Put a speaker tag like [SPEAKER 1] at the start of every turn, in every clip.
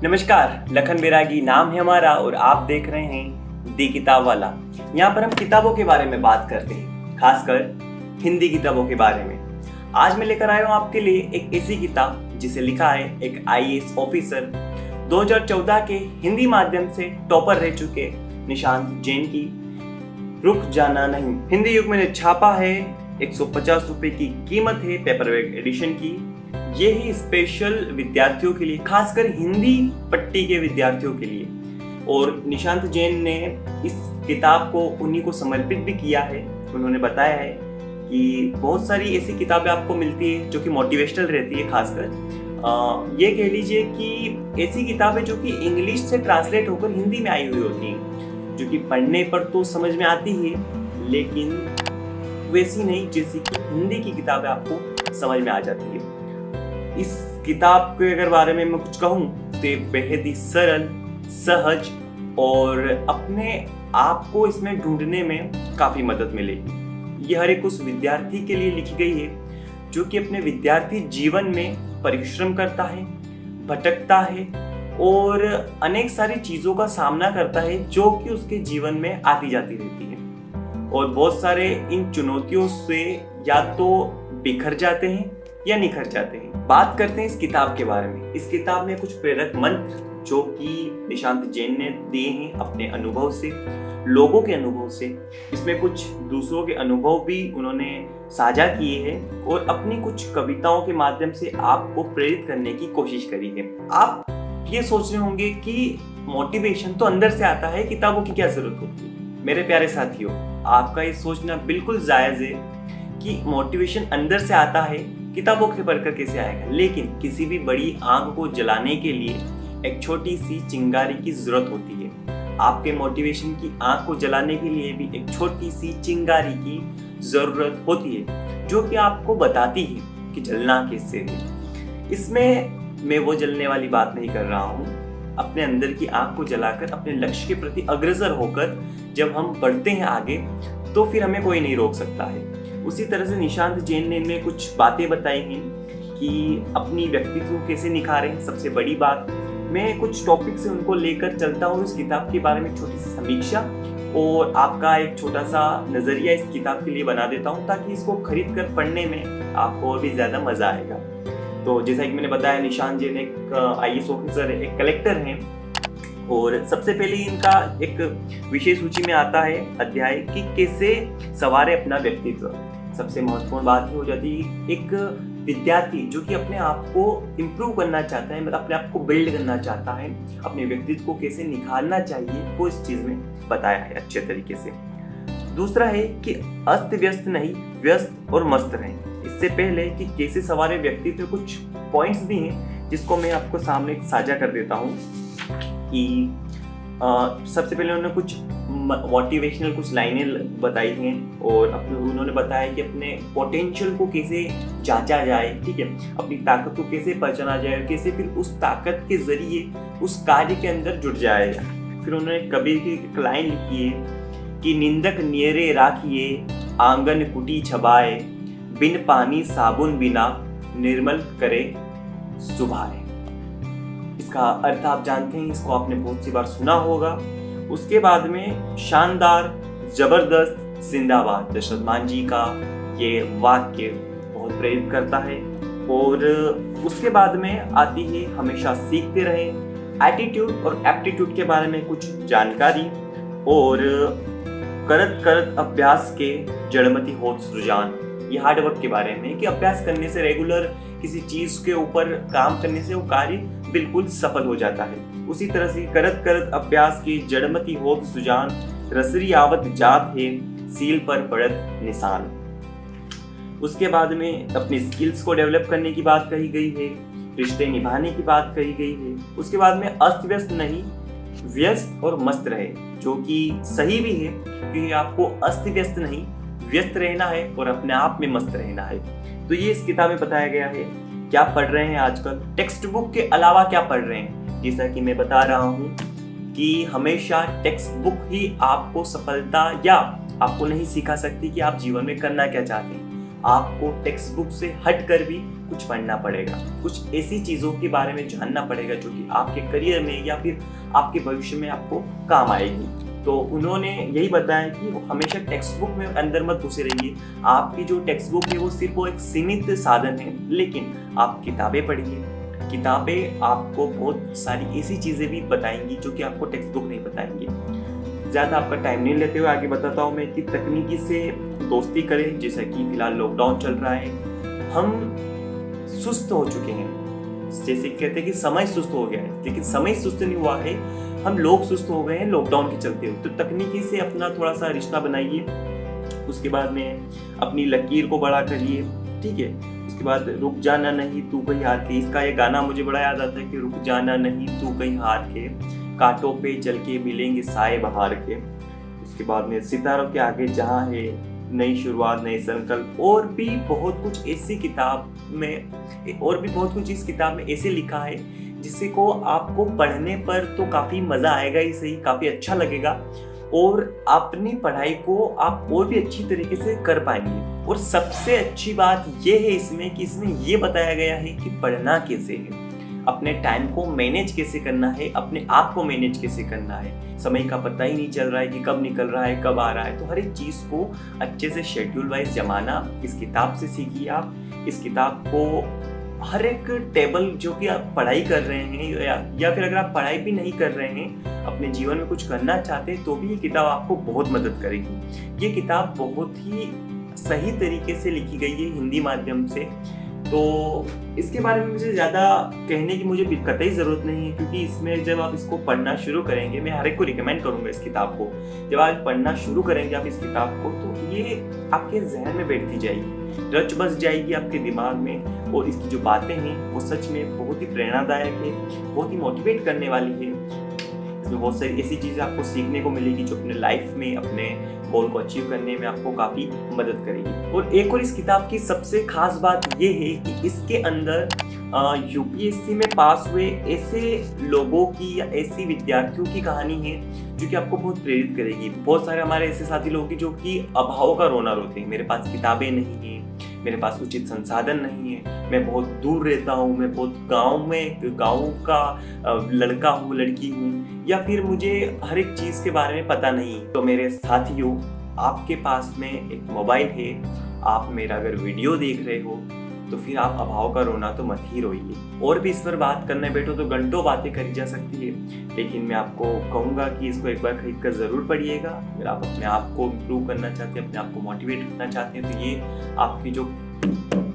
[SPEAKER 1] नमस्कार, लखन बैरागी नाम है हमारा और आप देख रहे हैं दी किताब वाला। यहाँ पर हम किताबों के बारे में बात करते हैं, खासकर हिंदी किताबों के बारे में। आज मैं लेकर आया हूँ आपके लिए एक ऐसी किताब जिसे लिखा है एक IAS ऑफिसर, 2014 के हिंदी माध्यम से टॉपर रह चुके निशांत जैन की रुक जाना नहीं। हिंदी युग में छापा है, 150 रुपए की कीमत है पेपरबैक एडिशन की। ये ही स्पेशल विद्यार्थियों के लिए, खासकर हिंदी पट्टी के विद्यार्थियों के लिए। और निशांत जैन ने इस किताब को उन्हीं को समर्पित भी किया है। उन्होंने बताया है कि बहुत सारी ऐसी किताबें आपको मिलती है जो कि मोटिवेशनल रहती है। खासकर ये कह लीजिए कि ऐसी किताबें जो कि इंग्लिश से ट्रांसलेट होकर हिंदी में आई हुई होती हैं, जो कि पढ़ने पर तो समझ में आती है, लेकिन वैसी नहीं जैसी कि हिंदी की किताबें आपको समझ में आ जाती है। इस किताब के अगर बारे में मैं कुछ कहूँ तो बेहद ही सरल, सहज और अपने आप को इसमें ढूंढने में काफ़ी मदद मिलेगी। ये हर एक उस विद्यार्थी के लिए लिखी गई है जो कि अपने विद्यार्थी जीवन में परिश्रम करता है, भटकता है और अनेक सारी चीज़ों का सामना करता है जो कि उसके जीवन में आती जाती रहती है। और बहुत सारे इन चुनौतियों से या तो बिखर जाते हैं या निखर जाते हैं। बात करते हैं इस किताब के बारे में। इस किताब में कुछ प्रेरक मंत्र जो कि निशांत जैन ने दिए हैं अपने अनुभव से, लोगों के अनुभव से। इसमें कुछ दूसरों के अनुभव भी उन्होंने साझा किए हैं और अपनी कुछ कविताओं के माध्यम से आपको प्रेरित करने की कोशिश करी है। आप ये सोच रहे होंगे कि मोटिवेशन तो अंदर से आता है, किताबों की क्या जरूरत होती है। मेरे प्यारे साथियों, आपका ये सोचना बिल्कुल जायज है कि मोटिवेशन अंदर से आता है, किताबों के पढ़कर कैसे आएगा। लेकिन किसी भी बड़ी आग को जलाने के लिए एक छोटी सी चिंगारी की जरूरत होती है। आपके मोटिवेशन की आग को जलाने के लिए भी एक छोटी सी चिंगारी की जरूरत होती है, जो कि आपको बताती है कि जलना कैसे है। इसमें मैं वो जलने वाली बात नहीं कर रहा हूँ। अपने अंदर की आग को जलाकर अपने लक्ष्य के प्रति अग्रसर होकर जब हम बढ़ते हैं आगे, तो फिर हमें कोई नहीं रोक सकता है। उसी तरह से निशांत जैन ने इनमें कुछ बातें बताई हैं कि अपनी व्यक्तित्व कैसे निखारें। सबसे बड़ी बात, मैं कुछ टॉपिक से उनको लेकर चलता हूँ इस किताब के बारे में छोटी सी समीक्षा और आपका एक छोटा सा नजरिया इस किताब के लिए बना देता हूँ, ताकि इसको खरीद कर पढ़ने में आपको और भी ज्यादा मजा आएगा। तो जैसा कि मैंने बताया, निशांत जैन एक IAS ऑफिसर है, एक कलेक्टर हैं। और सबसे पहले इनका एक विशेष सूची में आता है अध्याय कि कैसे सवारे अपना व्यक्तित्व। सबसे महत्वपूर्ण बात हो जाती है एक विद्यार्थी जो कि अपने आप को इम्प्रूव करना चाहता है, मतलब अपने आप को बिल्ड करना चाहता है, अपने व्यक्तित्व को कैसे निखारना चाहिए, वो इस चीज में बताया है अच्छे तरीके से। दूसरा है कि अस्त व्यस्त नहीं, व्यस्त और मस्त रहें। इससे पहले कि कैसे सवारे व्यक्तित्व, कुछ पॉइंट्स भी हैं जिसको मैं आपको सामने साझा कर देता हूँ। कि सबसे पहले उन्होंने कुछ मोटिवेशनल कुछ लाइनें बताई हैं और उन्होंने बताया कि अपने पोटेंशियल को कैसे जांचा जाए, ठीक है, अपनी ताकत को कैसे पहचाना जाए और कैसे फिर उस ताकत के जरिए उस कार्य के अंदर जुट जाएगा। फिर उन्होंने कबीर की एक लाइन लिखी है कि निंदक नियरे राखिए, आंगन कुटी छबाए, बिन पानी साबुन बिना निर्मल करे सुभाए। इसका अर्थ आप जानते हैं, इसको आपने बहुत सी बार सुना होगा। उसके बाद में शानदार, जबरदस्त, जिंदाबाद, दशरथ मान जी का ये वाक्य बहुत प्रेरित करता है। और उसके बाद में आती है हमेशा सीखते रहें, एटीट्यूड और एप्टीट्यूड के बारे में कुछ जानकारी, और करत करत अभ्यास के जड़मति होत सृजान। ये हार्डवर्क के बारे में कि अभ्यास करने से, रेगुलर किसी चीज के ऊपर काम करने से वो कार्य बिल्कुल सफल हो जाता है। उसी तरह से करत करत अभ्यास की जड़मति होत सुजान, रसरी आवत जात है, सील पर पड़त निशान। उसके बाद में अपनी स्किल्स को डेवलप करने की बात कही गई है, रिश्ते निभाने की बात कही गई है। उसके बाद में अस्त व्यस्त नहीं, व्यस्त और मस्त रहे, जो कि सही भी है क्योंकि आपको अस्त व्यस्त नहीं, व्यस्त रहना है और अपने आप में मस्त रहना है। तो ये इस किताब में बताया गया है। क्या पढ़ रहे हैं आजकल, टेक्स्ट बुक के अलावा क्या पढ़ रहे हैं। जैसा कि मैं बता रहा हूँ कि हमेशा टेक्स्ट बुक ही आपको सफलता या आपको नहीं सिखा सकती कि आप जीवन में करना क्या चाहते हैं। आपको टेक्स्ट बुक से हट कर भी कुछ पढ़ना पड़ेगा, कुछ ऐसी चीज़ों के बारे में जानना पड़ेगा जो कि आपके करियर में या फिर आपके भविष्य में आपको काम आएगी। तो उन्होंने यही बताया कि हमेशा टेक्स्ट बुक में अंदर मत घुसे रहिए। आपकी जो टेक्स्ट बुक है वो सिर्फ वो एक सीमित साधन है, लेकिन आप किताबें पढ़िए। किताबें आपको बहुत सारी ऐसी चीज़ें भी बताएंगी जो कि आपको टेक्स्ट बुक नहीं बताएंगी। ज़्यादा आपका टाइम नहीं लेते हुए आगे बताता हूँ मैं कि तकनीकी से दोस्ती करें। जैसा कि फिलहाल लॉकडाउन चल रहा है, हम सुस्त हो चुके हैं। जैसे कहते हैं कि समय सुस्त हो गया है, लेकिन समय सुस्त नहीं हुआ है, हम लोग सुस्त हो गए हैं लॉकडाउन के चलते हुए। तो तकनीकी से अपना थोड़ा सा रिश्ता बनाइए, उसके बाद में अपनी लकीर को बड़ा करिए, ठीक है। उसके बाद रुक जाना नहीं तू कहीं हार के, इसका ये गाना मुझे बड़ा याद आता है कि रुक जाना नहीं तू कहीं हार के, कांटों पे चल के मिलेंगे साए बहार के। उसके बाद में सितारों के आगे जहाँ है नई शुरुआत नए संकल्प, और भी बहुत कुछ ऐसी किताब में, और भी बहुत कुछ इस किताब में ऐसे लिखा है जिसे को आपको पढ़ने पर तो काफ़ी मज़ा आएगा ही सही, काफ़ी अच्छा लगेगा, और अपनी पढ़ाई को आप और भी अच्छी तरीके से कर पाएंगे। और सबसे अच्छी बात यह है इसमें कि इसमें ये बताया गया है कि पढ़ना कैसे है, अपने टाइम को मैनेज कैसे करना है, अपने आप को मैनेज कैसे करना है। समय का पता ही नहीं चल रहा है कि कब निकल रहा है, कब आ रहा है। तो हर एक चीज़ को अच्छे से शेड्यूल वाइज जमाना इस किताब से सीखिए आप। इस किताब को हर एक टेबल जो कि आप पढ़ाई कर रहे हैं या फिर अगर आप पढ़ाई भी नहीं कर रहे हैं, अपने जीवन में कुछ करना चाहते हैं, तो भी ये किताब आपको बहुत मदद करेगी। ये किताब बहुत ही सही तरीके से लिखी गई है हिंदी माध्यम से। तो इसके बारे में मुझे ज़्यादा कहने की मुझे कतई ज़रूरत नहीं है, क्योंकि इसमें जब आप इसको पढ़ना शुरू करेंगे, मैं हर एक को रिकमेंड करूँगा इस किताब को। जब आप पढ़ना शुरू करेंगे आप इस किताब को, तो ये आपके जहन में बैठती जाएगी, रच बस जाएगी आपके दिमाग में। और इसकी जो बातें हैं वो सच में बहुत ही प्रेरणादायक है, बहुत ही मोटिवेट करने वाली है। इसमें बहुत सारी ऐसी चीज़ें आपको सीखने को मिलेगी जो अपने लाइफ में अपने गोल को अचीव करने में आपको काफ़ी मदद करेगी। और एक और इस किताब की सबसे खास बात ये है कि इसके अंदर यूपीएससी में पास हुए ऐसे लोगों की या ऐसी विद्यार्थियों की कहानी है जो कि आपको बहुत प्रेरित करेगी। बहुत सारे हमारे ऐसे साथी लोग हैं जो कि अभाव का रोना रोते हैं, मेरे पास किताबें नहीं हैं, मेरे पास उचित संसाधन नहीं है, मैं बहुत दूर रहता हूँ, मैं बहुत गाँव का लड़का हूँ, लड़की हूँ, या फिर मुझे हर एक चीज़ के बारे में पता नहीं। तो मेरे साथियों, आपके पास में एक मोबाइल है, आप मेरा अगर वीडियो देख रहे हो तो फिर आप अभाव का रोना तो मत ही रोइए। और भी इस पर बात करने बैठो तो घंटों बातें करी जा सकती है, लेकिन मैं आपको कहूँगा कि इसको एक बार खरीद कर ज़रूर पढ़िएगा। अगर आप अपने आप को इम्प्रूव करना चाहते हैं, अपने आप को मोटिवेट करना चाहते हैं, तो ये आपकी जो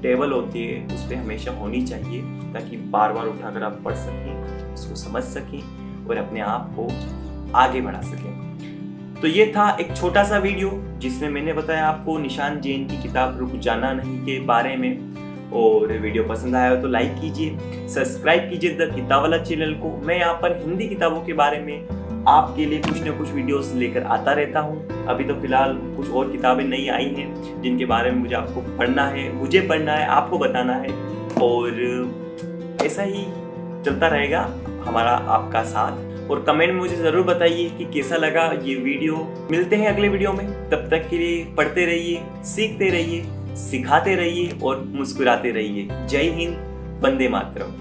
[SPEAKER 1] टेबल होती है उस पर हमेशा होनी चाहिए, ताकि बार बार उठाकर आप पढ़ सकें, उसको समझ सकें और अपने आप को आगे बढ़ा सकें। तो ये था एक छोटा सा वीडियो जिसमें मैंने बताया आपको निशान जैन की किताब रुक जाना नहीं के बारे में। और वीडियो पसंद आया हो तो लाइक कीजिए, सब्सक्राइब कीजिए द किताबवाला चैनल को। मैं यहाँ पर हिंदी किताबों के बारे में आपके लिए कुछ न कुछ वीडियोस लेकर आता रहता हूँ। अभी तो फिलहाल कुछ और किताबें नई आई हैं जिनके बारे में मुझे आपको पढ़ना है, मुझे पढ़ना है, आपको बताना है, और ऐसा ही चलता रहेगा हमारा आपका साथ। और कमेंट में मुझे ज़रूर बताइए कि कैसा लगा ये वीडियो। मिलते हैं अगले वीडियो में, तब तक के लिए पढ़ते रहिए, सीखते रहिए, सिखाते रहिए और मुस्कुराते रहिए। जय हिंद, वंदे मातरम।